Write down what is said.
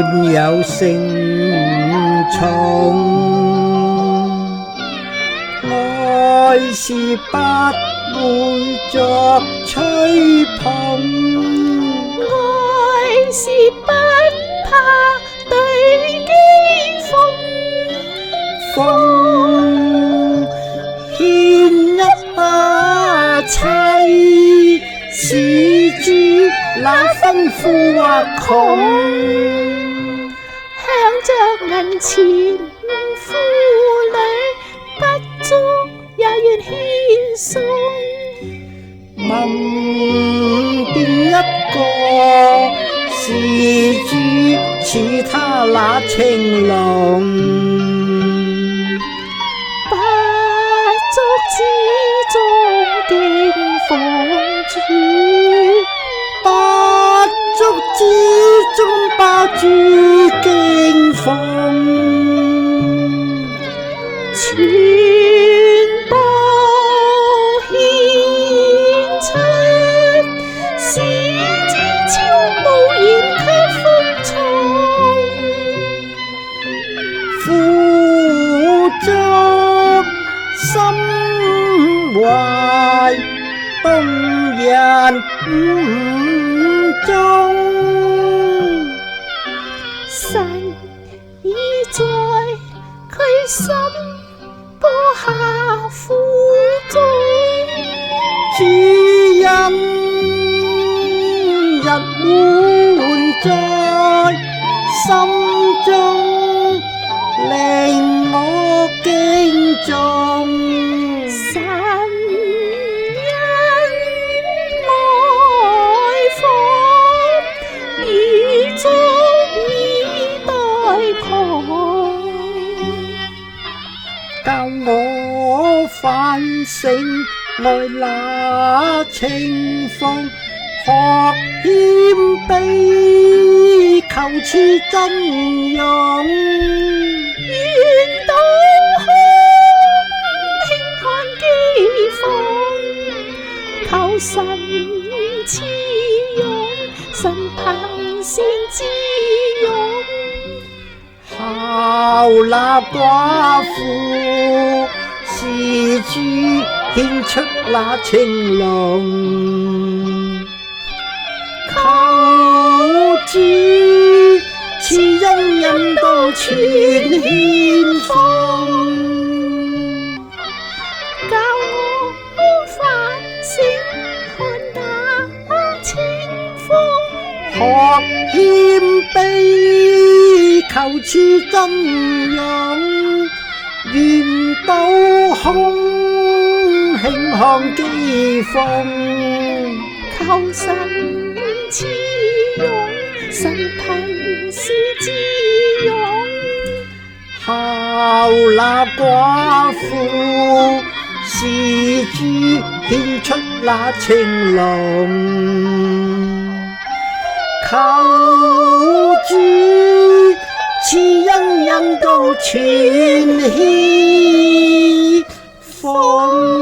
伴有盛寵，愛是不會作吹捧，愛是不怕對譏諷，風牽一把妻，是主那吩咐或窮，向着銀錢婦女，不足也願獻送。問邊一個是主似他那情濃？不足之中敬奉主，不足之中把主敬奉，全部獻出，使主超無言卻服從，富足心懷動人中，神已在佢心播下苦種，主恩日滿在心中，令我敬重。神因愛火，已足以代窮，教我反省愛那情況，學謙卑，求賜真容。願倒空輕看譏諷，求神賜勇，神憑善自勇。效那寡婦，是主獻出那情濃，求主賜恩引導全獻奉，教我反省看那情況，學謙卑，求賜真容，願倒空輕看譏諷，求神賜勇，神憑善自勇。效那寡婦，是主獻出那情濃，求主賜恩引導全獻奉。